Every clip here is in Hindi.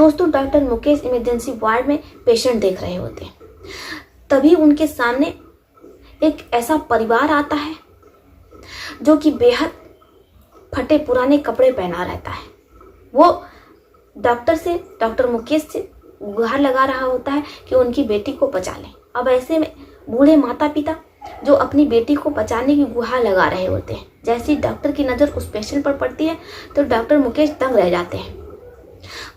दोस्तों, डॉक्टर मुकेश इमरजेंसी वार्ड में पेशेंट देख रहे होते हैं। तभी उनके सामने एक ऐसा परिवार आता है जो कि बेहद फटे पुराने कपड़े पहना रहता है। वो डॉक्टर मुकेश से गुहार लगा रहा होता है कि उनकी बेटी को बचा लें। अब ऐसे में बूढ़े माता पिता जो अपनी बेटी को बचाने की गुहार लगा रहे होते हैं, जैसे ही डॉक्टर की नज़र उस पेशेंट पर पड़ती है तो डॉक्टर मुकेश दंग रह जाते हैं।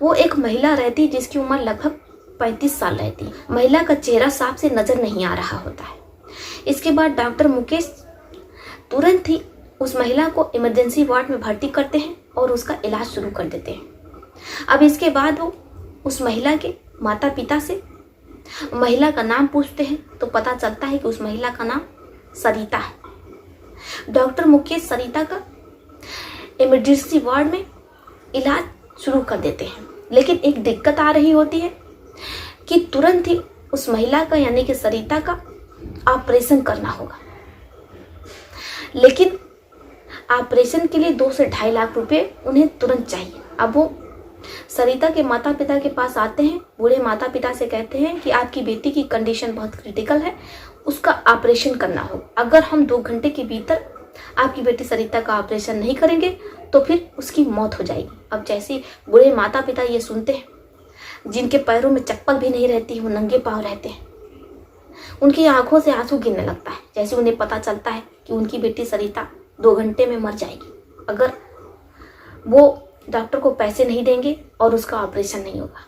वो एक महिला रहती जिसकी उम्र लगभग 35 साल रहती। महिला का चेहरा साफ से नजर नहीं आ रहा होता है। इसके बाद डॉक्टर मुकेश तुरंत ही उस महिला को इमरजेंसी वार्ड में भर्ती करते हैं और उसका इलाज शुरू कर देते हैं। अब इसके बाद वो उस महिला के माता पिता से महिला का नाम पूछते हैं तो पता चलता है कि उस महिला का नाम सरिता है। डॉक्टर मुकेश सरिता का इमरजेंसी वार्ड में इलाज शुरू कर देते हैं, लेकिन एक दिक्कत आ रही होती है कि तुरंत ही उस महिला का यानी कि सरिता का ऑपरेशन करना होगा। लेकिन ऑपरेशन के लिए 2 से 2.5 लाख रुपए उन्हें तुरंत चाहिए। अब वो सरिता के माता पिता के पास आते हैं। बूढ़े माता पिता से कहते हैं कि आपकी बेटी की कंडीशन बहुत क्रिटिकल है, उसका ऑपरेशन करना होगा। अगर हम 2 घंटे के भीतर आपकी बेटी सरिता का ऑपरेशन नहीं करेंगे तो फिर उसकी मौत हो जाएगी। अब जैसे बूढ़े माता पिता ये सुनते हैं, जिनके पैरों में चप्पल भी नहीं रहती, वो नंगे पांव रहते हैं, उनकी आंखों से आंसू गिरने लगता है। जैसे उन्हें पता चलता है कि उनकी बेटी सरिता 2 घंटे में मर जाएगी अगर वो डॉक्टर को पैसे नहीं देंगे और उसका ऑपरेशन नहीं होगा।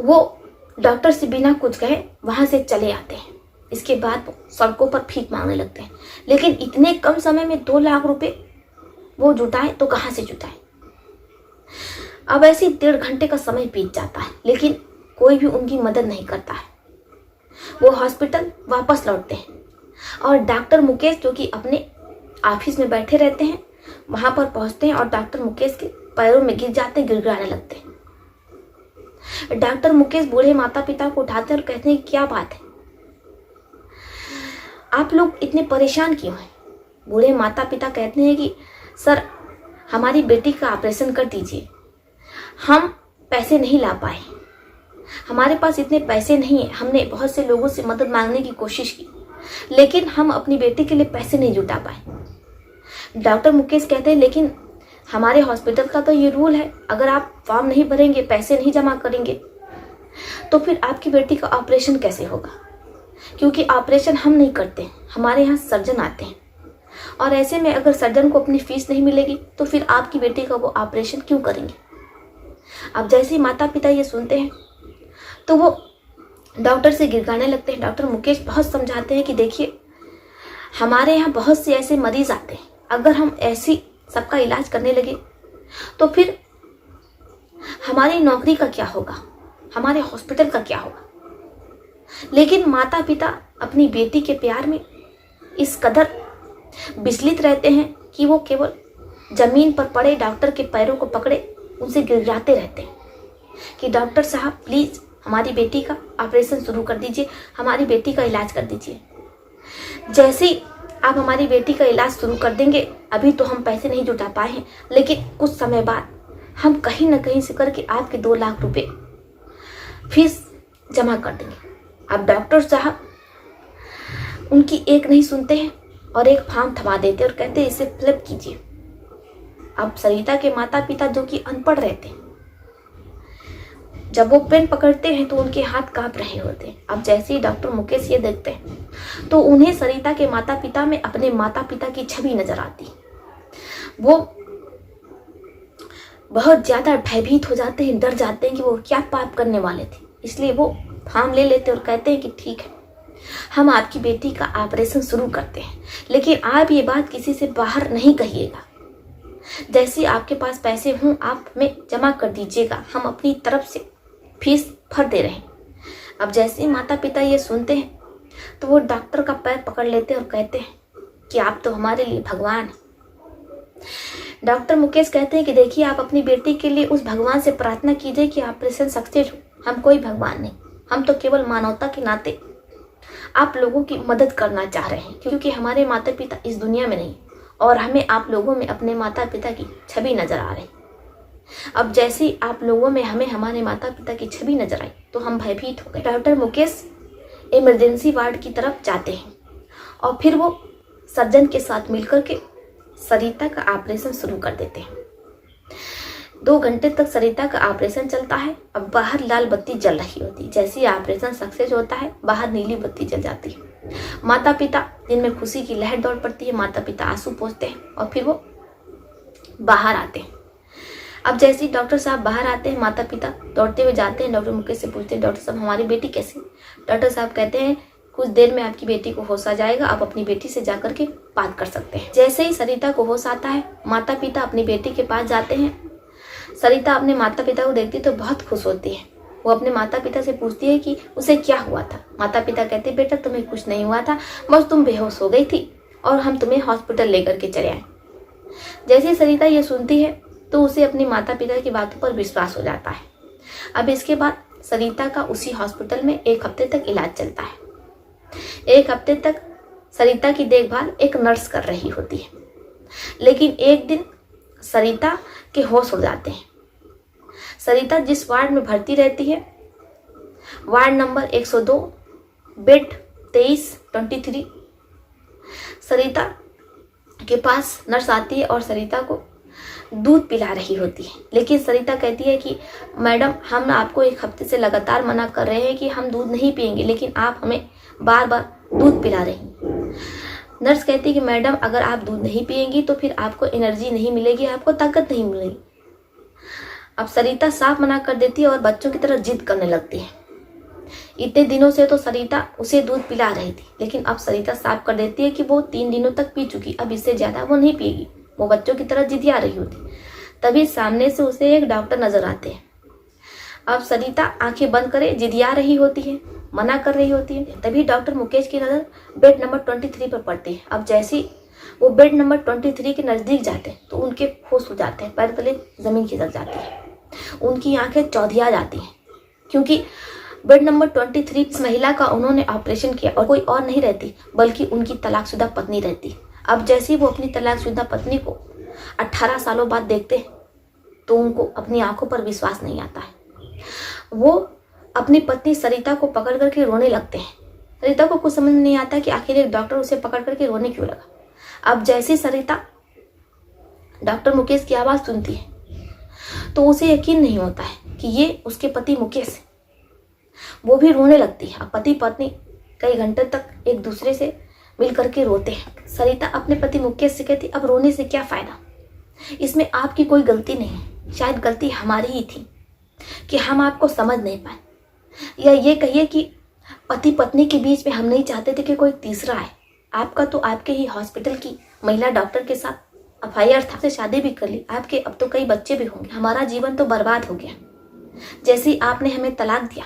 वो डॉक्टर से बिना कुछ कहे वहां से चले आते हैं। इसके बाद वो सड़कों पर भीख मांगने लगते हैं, लेकिन इतने कम समय में 2 लाख रुपए वो जुटाए तो कहाँ से जुटाए। अब ऐसे 1.5 घंटे का समय बीत जाता है, लेकिन कोई भी उनकी मदद नहीं करता है। वो हॉस्पिटल वापस लौटते हैं और डॉक्टर मुकेश जो कि अपने ऑफिस में बैठे रहते हैं वहां पर पहुंचते हैं और डॉक्टर मुकेश के पैरों में गिर जाते हैं, गिड़गिड़ाने लगते हैं। डॉक्टर मुकेश बूढ़े माता पिता को उठाते हैं और कहते हैं क्या बात है, आप लोग इतने परेशान क्यों हैं। बूढ़े माता पिता कहते हैं कि सर, हमारी बेटी का ऑपरेशन कर दीजिए, हम पैसे नहीं ला पाए, हमारे पास इतने पैसे नहीं है। हमने बहुत से लोगों से मदद मांगने की कोशिश की, लेकिन हम अपनी बेटी के लिए पैसे नहीं जुटा पाए। डॉक्टर मुकेश कहते हैं लेकिन हमारे हॉस्पिटल का तो ये रूल है, अगर आप फॉर्म नहीं भरेंगे, पैसे नहीं जमा करेंगे तो फिर आपकी बेटी का ऑपरेशन कैसे होगा, क्योंकि ऑपरेशन हम नहीं करते, हमारे यहाँ सर्जन आते हैं और ऐसे में अगर सर्जन को अपनी फीस नहीं मिलेगी तो फिर आपकी बेटी का वो ऑपरेशन क्यों करेंगे। अब जैसे ही माता पिता ये सुनते हैं तो वो डॉक्टर से गिड़गिड़ाने लगते हैं। डॉक्टर मुकेश बहुत समझाते हैं कि देखिए, हमारे यहाँ बहुत से ऐसे मरीज आते हैं, अगर हम ऐसी सबका इलाज करने लगे तो फिर हमारी नौकरी का क्या होगा, हमारे हॉस्पिटल का क्या होगा। लेकिन माता पिता अपनी बेटी के प्यार में इस कदर विचलित रहते हैं कि वो केवल जमीन पर पड़े डॉक्टर के पैरों को पकड़े उनसे गिड़गिड़ाते रहते हैं कि डॉक्टर साहब प्लीज हमारी बेटी का ऑपरेशन शुरू कर दीजिए, हमारी बेटी का इलाज कर दीजिए। जैसे ही आप हमारी बेटी का इलाज शुरू कर देंगे, अभी तो हम पैसे नहीं जुटा पाए हैं, लेकिन कुछ समय बाद हम कहीं ना कहीं से करके आपके 2 लाख रुपए फीस जमा कर देंगे। अब डॉक्टर साहब उनकी एक नहीं सुनते हैं और एक फॉर्म थमा देते हैं और कहते हैं इसे फिलअप कीजिए। अब सरिता के माता पिता जो कि अनपढ़ रहते हैं, जब वो पेन पकड़ते हैं तो उनके हाथ कांप रहे होते हैं। अब जैसे ही डॉक्टर मुकेश ये देखते हैं तो उन्हें सरिता के माता पिता में अपने माता पिता की छवि नजर आती। वो बहुत ज्यादा भयभीत हो जाते हैं, डर जाते हैं कि वो क्या पाप करने वाले थे। इसलिए वो फॉर्म ले लेते और कहते हैं कि ठीक है, हम आपकी बेटी का ऑपरेशन शुरू करते हैं, लेकिन आप ये बात किसी से बाहर नहीं कहिएगा। जैसे आपके पास पैसे हों आप हमें जमा कर दीजिएगा, हम अपनी तरफ से फीस भर दे रहे हैं। अब जैसे माता पिता ये सुनते हैं तो वो डॉक्टर का पैर पकड़ लेते हैं और कहते हैं कि आप तो हमारे लिए भगवान हैं। डॉक्टर मुकेश कहते हैं कि देखिए, आप अपनी बेटी के लिए उस भगवान से प्रार्थना कीजिए कि ऑपरेशन सक्सेस हो। हम कोई भगवान नहीं, हम तो केवल मानवता के नाते आप लोगों की मदद करना चाह रहे हैं, क्योंकि हमारे माता पिता इस दुनिया में नहीं और हमें आप लोगों में अपने माता पिता की छवि नजर आ रही। अब जैसे ही आप लोगों में हमें हमारे माता पिता की छवि नजर आई तो हम भयभीत हो गए। डॉक्टर मुकेश इमरजेंसी वार्ड की तरफ जाते हैं और फिर वो सर्जन के साथ मिलकर के सरिता का ऑपरेशन शुरू कर देते हैं। 2 घंटे तक सरिता का ऑपरेशन चलता है। अब बाहर लाल बत्ती जल रही होती है। जैसे ही ऑपरेशन सक्सेस होता है बाहर नीली बत्ती जल जाती है। माता पिता जिनमें खुशी की लहर दौड़ पड़ती है, माता पिता आंसू पोंछते हैं और फिर वो बाहर आते हैं। अब जैसे ही डॉक्टर साहब बाहर आते हैं, माता पिता दौड़ते हुए जाते हैं, डॉक्टर मुकेश से पूछते हैं, डॉक्टर साहब हमारी बेटी कैसी? डॉक्टर साहब कहते हैं कुछ देर में आपकी बेटी को होश आ जाएगा, आप अपनी बेटी से जाकर के बात कर सकते हैं। जैसे ही सरिता को होश आता है माता पिता अपनी बेटी के पास जाते हैं। सरिता अपने माता पिता को देखती तो बहुत खुश होती है। वो अपने माता पिता से पूछती है कि उसे क्या हुआ था। माता पिता कहते बेटा तुम्हें कुछ नहीं हुआ था, बस तुम बेहोश हो गई थी और हम तुम्हें हॉस्पिटल लेकर के चले आए। जैसे ही सरिता ये सुनती है तो उसे अपनी माता पिता की बातों पर विश्वास हो जाता है। अब इसके बाद सरिता का उसी हॉस्पिटल में 1 हफ्ते तक इलाज चलता है। 1 हफ्ते तक सरिता की देखभाल एक नर्स कर रही होती है। लेकिन एक दिन सरिता के होश उड़ जाते हैं। सरिता जिस वार्ड में भर्ती रहती है, वार्ड नंबर 102, बेड 23 सरिता के पास नर्स आती है और सरिता को दूध पिला रही होती है। लेकिन सरिता कहती है कि मैडम हम आपको 1 हफ्ते से लगातार मना कर रहे हैं कि हम दूध नहीं पिएंगे, लेकिन आप हमें बार बार दूध पिला रही हैं। नर्स कहती है कि मैडम अगर आप दूध नहीं पिएंगी तो फिर आपको एनर्जी नहीं मिलेगी, आपको ताकत नहीं मिलेगी। अब सरिता साफ मना कर देती है और बच्चों की तरह जिद करने लगती है। इतने दिनों से तो सरिता उसे दूध पिला रही थी, लेकिन अब सरिता साफ कर देती है कि वो 3 दिनों तक पी चुकी, अब इससे ज्यादा वो नहीं पिएगी। वो बच्चों की तरह जिदिया रही होती। तभी सामने से उसे एक डॉक्टर नजर आते हैं। अब सरिता आंखें बंद करे जिदिया रही होती है, मना कर रही होती है। तभी डॉक्टर मुकेश की नजर बेड नंबर 23 पर पड़ती है। अब जैसे ही वो बेड नंबर 23 के नजदीक जाते हैं तो उनके होश हो जाते हैं, पैर तले जमीन खिसक जाती है, उनकी आंखें चौधिया जाती हैं, क्योंकि बेड नंबर 23 इस महिला का उन्होंने ऑपरेशन किया और कोई और नहीं रहती बल्कि उनकी तलाकशुदा पत्नी रहती। अब जैसे ही वो अपनी तलाकशुदा पत्नी को 18 सालों बाद देखते हैं तो उनको अपनी आंखों पर विश्वास नहीं आता है। वो अपनी पत्नी सरिता को पकड़ करके रोने लगते हैं। सरिता को कुछ समझ नहीं आता कि आखिर एक डॉक्टर उसे पकड़ करके रोने क्यों लगा। अब जैसे सरिता डॉक्टर मुकेश की आवाज़ सुनती है तो उसे यकीन नहीं होता है कि ये उसके पति मुकेश है। वो भी रोने लगती है। अब पति पत्नी कई घंटे तक एक दूसरे से मिल करके रोते हैं। सरिता अपने पति मुकेश से कहती अब रोने से क्या फ़ायदा, इसमें आपकी कोई गलती नहीं है, शायद गलती हमारी ही थी कि हम आपको समझ नहीं पाए, या ये कहिए कि पति पत्नी के बीच में हम नहीं चाहते थे कि कोई तीसरा आए। आपका तो आपके ही हॉस्पिटल की महिला डॉक्टर के साथ अफायर था, से शादी भी कर ली, आपके अब तो कई बच्चे भी होंगे, हमारा जीवन तो बर्बाद हो गया। जैसे ही आपने हमें तलाक दिया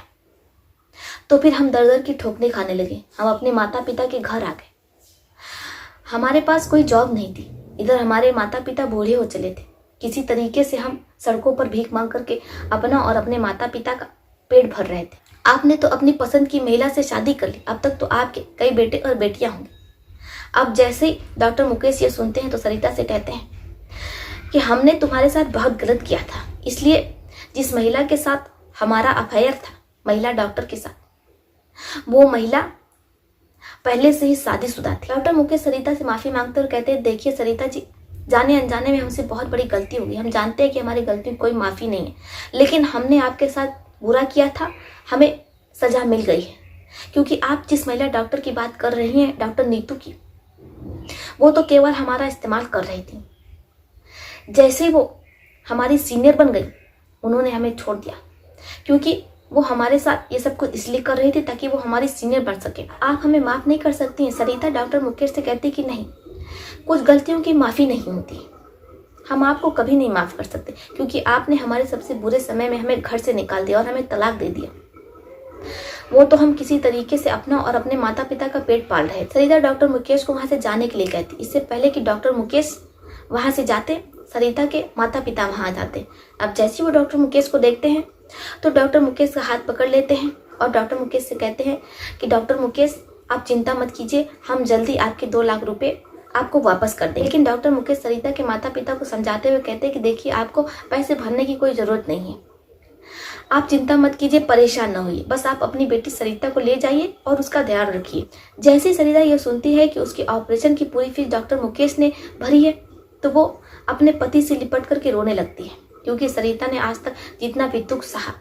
तो फिर हम दर दर की ठोकरें खाने लगे। हम अपने माता पिता के घर आ गए। हमारे पास कोई जॉब नहीं थी, इधर हमारे माता पिता बूढ़े हो चले थे। किसी तरीके से हम सड़कों पर भीख मांग करके अपना और अपने माता पिता का पेट भर रहे थे। आपने तो अपनी पसंद की महिला से शादी कर ली, अब तक तो आपके कई बेटे और बेटियां होंगे। अब जैसे ही डॉक्टर मुकेश ये सुनते हैं तो सरिता से कहते हैं कि हमने तुम्हारे साथ बहुत गलत किया था, इसलिए जिस महिला के साथ हमारा अफेयर था, महिला डॉक्टर के साथ, वो महिला पहले से ही शादीशुदा थी। डॉक्टर मुकेश सरिता से माफ़ी मांगते और कहते हैं देखिए सरिता जी, जाने अनजाने में हमसे बहुत बड़ी गलती हो गई। हम जानते हैं कि हमारी गलती कोई माफ़ी नहीं है, लेकिन हमने आपके साथ बुरा किया था, हमें सजा मिल गई है। क्योंकि आप जिस महिला डॉक्टर की बात कर रही हैं, डॉक्टर नीतू की, वो तो केवल हमारा इस्तेमाल कर रही थी। जैसे वो हमारी सीनियर बन गई, उन्होंने हमें छोड़ दिया, क्योंकि वो हमारे साथ ये सब कुछ इसलिए कर रही थी ताकि वो हमारी सीनियर बन सके। आप हमें माफ़ नहीं कर सकती हैं। सरिता डॉक्टर मुकेश से कहती कि नहीं, कुछ गलतियों की माफ़ी नहीं होती, हम आपको कभी नहीं माफ़ कर सकते, क्योंकि आपने हमारे सबसे बुरे समय में हमें घर से निकाल दिया और हमें तलाक दे दिया। वो तो हम किसी तरीके से अपना और अपने माता पिता का पेट पाल रहे थे। सरिता डॉक्टर मुकेश को वहाँ से जाने के लिए कहती। इससे पहले कि डॉक्टर मुकेश वहाँ से जाते, सरिता के माता पिता वहाँ जाते। अब जैसे वो डॉक्टर मुकेश को देखते हैं तो डॉक्टर मुकेश का हाथ पकड़ लेते हैं और डॉक्टर मुकेश से कहते हैं कि डॉक्टर मुकेश आप चिंता मत कीजिए, हम जल्दी आपके 2 लाख रुपए आपको वापस कर देंगे। लेकिन डॉक्टर मुकेश सरिता के माता पिता को समझाते हुए कहते हैं कि देखिए, आपको पैसे भरने की कोई ज़रूरत नहीं है, आप चिंता मत कीजिए, परेशान न होइए, बस आप अपनी बेटी सरिता को ले जाइए और उसका ध्यान रखिए। जैसे ही सरिता यह सुनती है कि उसके ऑपरेशन की पूरी फीस डॉक्टर मुकेश ने भरी है, तो वो अपने पति से लिपट करके रोने लगती है, क्योंकि सरिता ने आज तक जितना भी दुख सहा,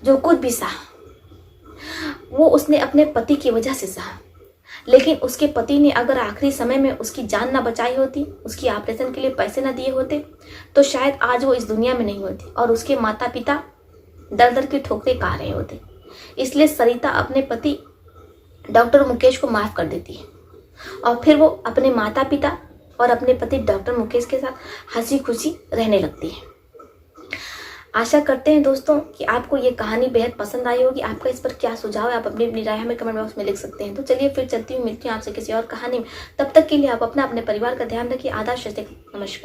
जो कुछ भी सहा, वो उसने अपने पति की वजह से सहा। लेकिन उसके पति ने अगर आखिरी समय में उसकी जान ना बचाई होती, उसकी ऑपरेशन के लिए पैसे ना दिए होते, तो शायद आज वो इस दुनिया में नहीं होती और उसके माता पिता दर दर की ठोकरें खा रहे होते। इसलिए सरिता अपने पति डॉक्टर मुकेश को माफ कर देती है और फिर वो अपने माता पिता और अपने पति डॉक्टर मुकेश के साथ हंसी खुशी रहने लगती है। आशा करते हैं दोस्तों कि आपको ये कहानी बेहद पसंद आई होगी। आपका इस पर क्या सुझाव है, आप अपनी अपनी राय हमें कमेंट बॉक्स में लिख सकते हैं। तो चलिए फिर चलती हूँ, मिलती हूँ आपसे किसी और कहानी में। तब तक के लिए आप अपने परिवार का ध्यान रखिए। आदाब, नमस्कार।